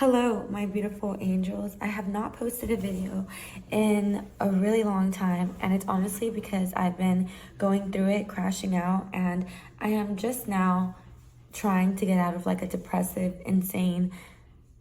Hello, my beautiful angels. I have not posted a video in a really long time, and it's honestly because I've been going through it, crashing out, and I am just now trying to get out of like a depressive, insane,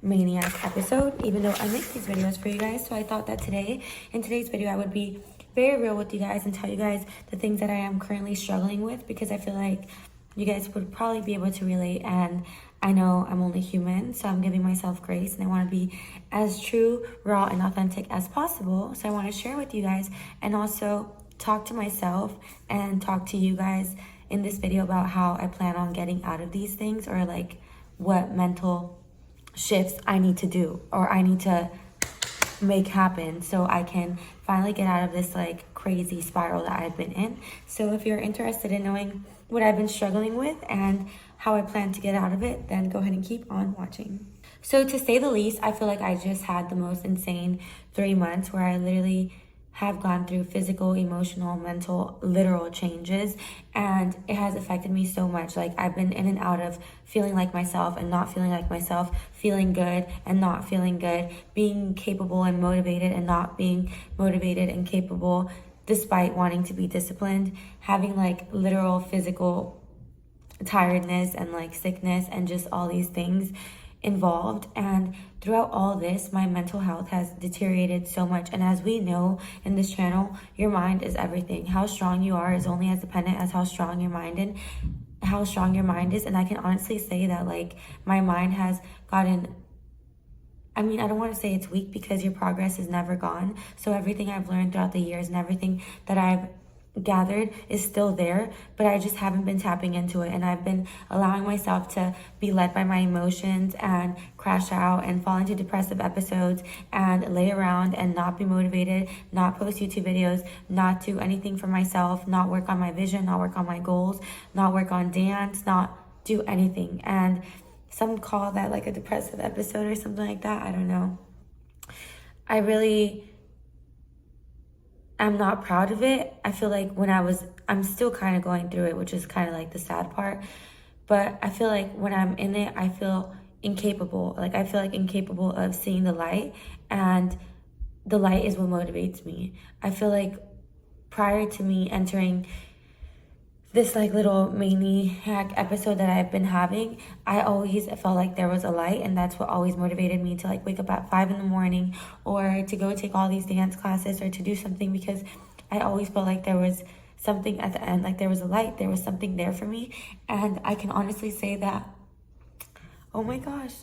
maniac episode, even though I make these videos for you guys. So I thought that in today's video, I would be very real with you guys and tell you guys the things that I am currently struggling with, because I feel like you guys would probably be able to relate, and I know I'm only human, so I'm giving myself grace, and I want to be as true, raw, and authentic as possible. So I want to share with you guys and also talk to myself and talk to you guys in this video about how I plan on getting out of these things, or like what mental shifts I need to do or I need to make happen so I can finally get out of this like crazy spiral that I've been in. So if you're interested in knowing what I've been struggling with and how I plan to get out of it, then go ahead and keep on watching. So to say the least, I feel like I just had the most insane 3 months where I literally have gone through physical, emotional, mental, literal changes, and it has affected me so much. Like, I've been in and out of feeling like myself and not feeling like myself, feeling good and not feeling good, being capable and motivated and not being motivated and capable, despite wanting to be disciplined, having like literal physical tiredness and like sickness and just all these things involved. And throughout all this, my mental health has deteriorated so much. And as we know in this channel, your mind is everything. How strong you are is only as dependent as how strong your mind is. And I can honestly say that like my mind has gotten, I don't want to say it's weak, because your progress is never gone. So everything I've learned throughout the years and everything that I've gathered is still there, but I just haven't been tapping into it, and I've been allowing myself to be led by my emotions and crash out and fall into depressive episodes and lay around and not be motivated, not post YouTube videos, not do anything for myself, not work on my vision, not work on my goals, not work on dance, not do anything. And some call that like a depressive episode or something like that. I don't know. I'm not proud of it. I feel like I'm still kind of going through it, which is kind of like the sad part. But I feel like when I'm in it, I feel incapable. Like, I feel like incapable of seeing the light, and the light is what motivates me. I feel like prior to me entering this like little maniac episode that I've been having, I always felt like there was a light, and that's what always motivated me to like wake up at 5 a.m. or to go take all these dance classes or to do something, because I always felt like there was something at the end, like there was a light, there was something there for me. And I can honestly say that, oh my gosh,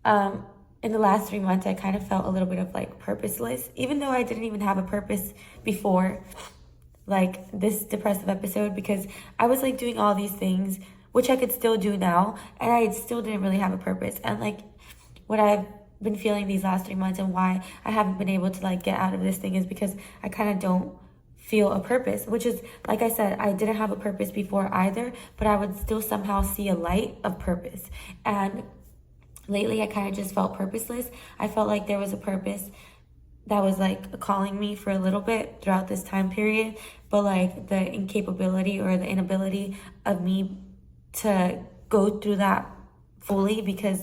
in the last 3 months, I kind of felt a little bit of like purposeless, even though I didn't even have a purpose before like this depressive episode, because I was like doing all these things, which I could still do now, and I still didn't really have a purpose. And like what I've been feeling these last 3 months and why I haven't been able to like get out of this thing is because I kind of don't feel a purpose, which is, like I said, I didn't have a purpose before either, but I would still somehow see a light of purpose. And lately I kind of just felt purposeless. I felt like there was a purpose that was like calling me for a little bit throughout this time period, but like the incapability or the inability of me to go through that fully, because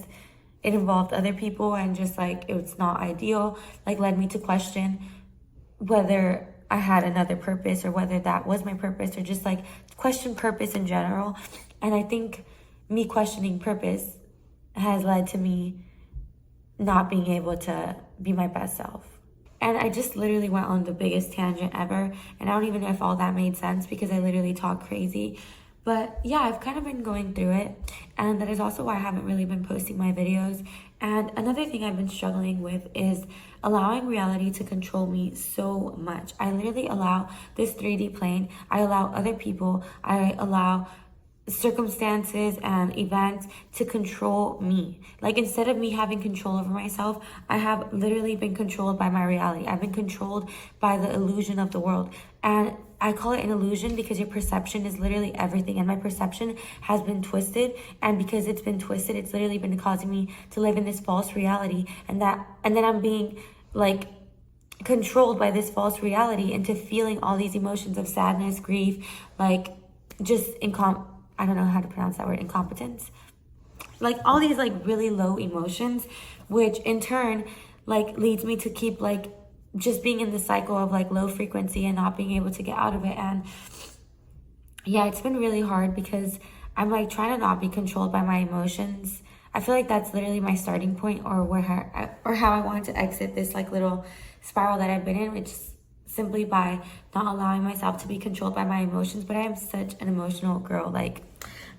it involved other people and just like it was not ideal, like led me to question whether I had another purpose or whether that was my purpose, or just like question purpose in general. And I think me questioning purpose has led to me not being able to be my best self. And I just literally went on the biggest tangent ever, and I don't even know if all that made sense, because I literally talk crazy. But yeah, I've kind of been going through it, and that is also why I haven't really been posting my videos. And another thing I've been struggling with is allowing reality to control me so much. I literally allow this 3D plane, I allow other people, I allow circumstances and events to control me. Like, instead of me having control over myself, I have literally been controlled by my reality. I've been controlled by the illusion of the world. And I call it an illusion because your perception is literally everything. And my perception has been twisted. And because it's been twisted, it's literally been causing me to live in this false reality. And then I'm being like controlled by this false reality into feeling all these emotions of sadness, grief, like just I don't know how to pronounce that word, incompetence. like all these like really low emotions, which in turn like leads me to keep like just being in the cycle of like low frequency and not being able to get out of it. And yeah, it's been really hard because I'm like trying to not be controlled by my emotions. I feel like that's literally my starting point, or how I want to exit this like little spiral that I've been in, which is simply by not allowing myself to be controlled by my emotions. But I am such an emotional girl. Like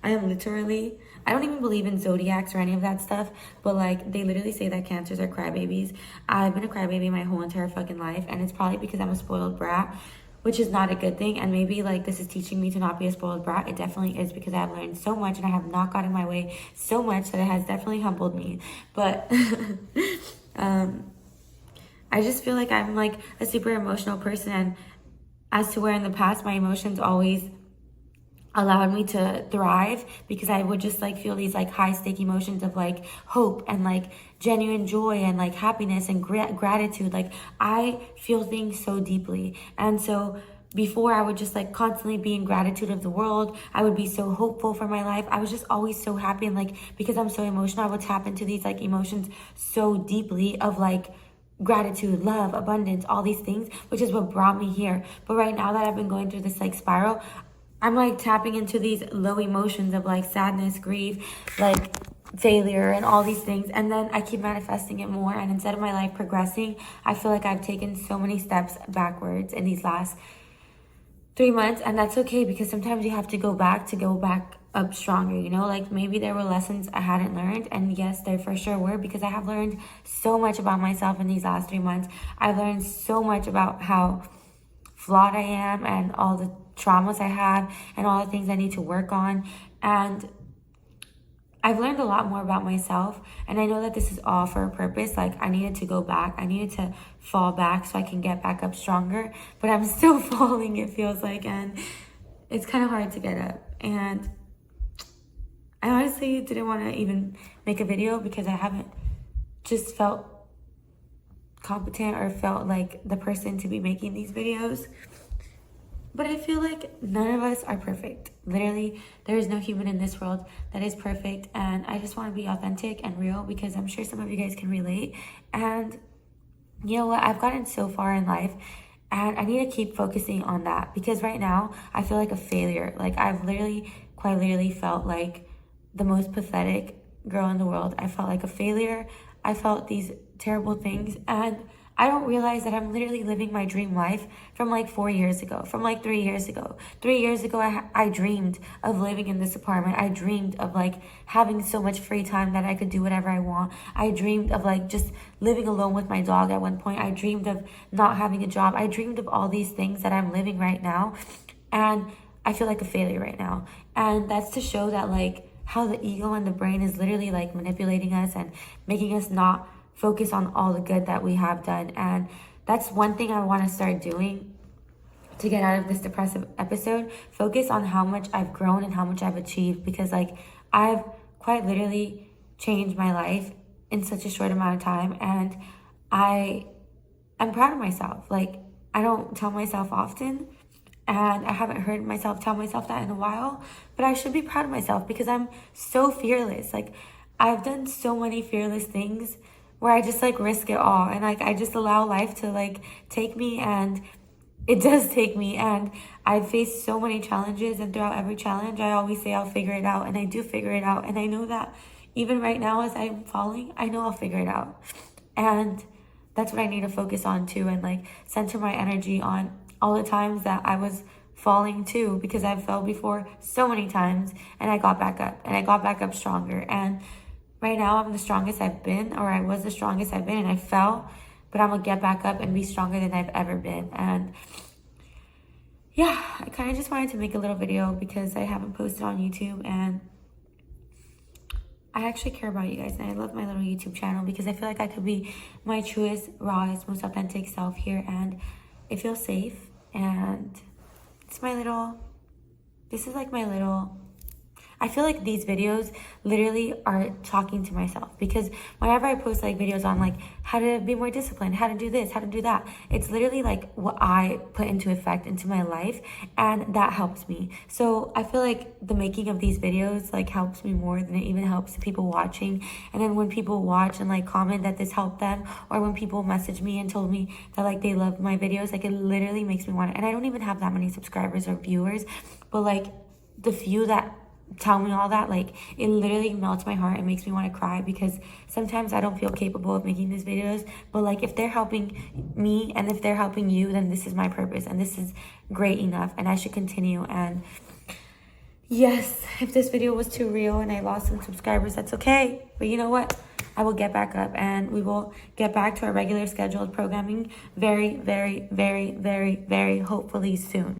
I am literally, I don't even believe in zodiacs or any of that stuff, but like they literally say that cancers are crybabies. I've been a crybaby my whole entire fucking life, and it's probably because I'm a spoiled brat, which is not a good thing. And maybe like this is teaching me to not be a spoiled brat. It definitely is, because I've learned so much and I have not gotten my way so much that it has definitely humbled me. But I just feel like I'm like a super emotional person, and as to where in the past my emotions always allowed me to thrive, because I would just like feel these like high stake emotions of like hope and like genuine joy and like happiness and gratitude. Like I feel things so deeply, and so before I would just like constantly be in gratitude of the world. I would be so hopeful for my life. I was just always so happy, and like because I'm so emotional, I would tap into these like emotions so deeply of like gratitude, love, abundance, all these things, which is what brought me here. But right now that I've been going through this like spiral, I'm like tapping into these low emotions of like sadness, grief, like failure and all these things. And then I keep manifesting it more. And instead of my life progressing, I feel like I've taken so many steps backwards in these last 3 months. And that's okay, because sometimes you have to go back up stronger, you know? Like maybe there were lessons I hadn't learned, and yes, there for sure were, because I have learned so much about myself in these last 3 months. I've learned so much about how flawed I am and all the traumas I have and all the things I need to work on. And I've learned a lot more about myself, and I know that this is all for a purpose. Like I needed to go back, I needed to fall back so I can get back up stronger, but I'm still falling, it feels like, and it's kind of hard to get up. And I honestly didn't want to even make a video because I haven't just felt competent or felt like the person to be making these videos. But I feel like none of us are perfect. Literally, there is no human in this world that is perfect. And I just want to be authentic and real, because I'm sure some of you guys can relate. And you know what? I've gotten so far in life, and I need to keep focusing on that, because right now I feel like a failure. Like I've quite literally felt like the most pathetic girl in the world. I felt like a failure. I felt these terrible things, and I don't realize that I'm literally living my dream life from like 4 years ago, from like 3 years ago. 3 years ago, I dreamed of living in this apartment. I dreamed of like having so much free time that I could do whatever I want. I dreamed of like just living alone with my dog at one point. I dreamed of not having a job. I dreamed of all these things that I'm living right now. And I feel like a failure right now. And that's to show that like how the ego and the brain is literally like manipulating us and making us not focus on all the good that we have done. And that's one thing I want to start doing to get out of this depressive episode. Focus on how much I've grown and how much I've achieved, because like I've quite literally changed my life in such a short amount of time, and I'm proud of myself. Like I don't tell myself often, and I haven't heard myself tell myself that in a while, but I should be proud of myself because I'm so fearless. Like I've done so many fearless things where I just like risk it all, and like I just allow life to like take me, and it does take me. And I've faced so many challenges, and throughout every challenge I always say I'll figure it out, and I do figure it out. And I know that even right now as I'm falling, I know I'll figure it out. And that's what I need to focus on too, and like center my energy on all the times that I was falling too, because I've fell before so many times, and I got back up, and I got back up stronger. And right now I'm the strongest I've been, or I was the strongest I've been, and I fell, but I'm gonna get back up and be stronger than I've ever been. And yeah, I kind of just wanted to make a little video because I haven't posted on YouTube, and I actually care about you guys, and I love my little YouTube channel because I feel like I could be my truest, rawest, most authentic self here, and it feels safe. And it's this is like my little, I feel like these videos literally are talking to myself, because whenever I post like videos on like how to be more disciplined, how to do this, how to do that, it's literally like what I put into effect into my life, and that helps me. So I feel like the making of these videos like helps me more than it even helps the people watching. And then when people watch and like comment that this helped them, or when people message me and told me that like they love my videos, like it literally makes me want it. And I don't even have that many subscribers or viewers, but like the few that tell me all that, like it literally melts my heart and makes me want to cry, because sometimes I don't feel capable of making these videos, but like if they're helping me and if they're helping you, then this is my purpose and this is great enough, and I should continue. And yes, if this video was too real and I lost some subscribers, that's okay, but you know what, I will get back up and we will get back to our regular scheduled programming very, very, very, very, very hopefully soon.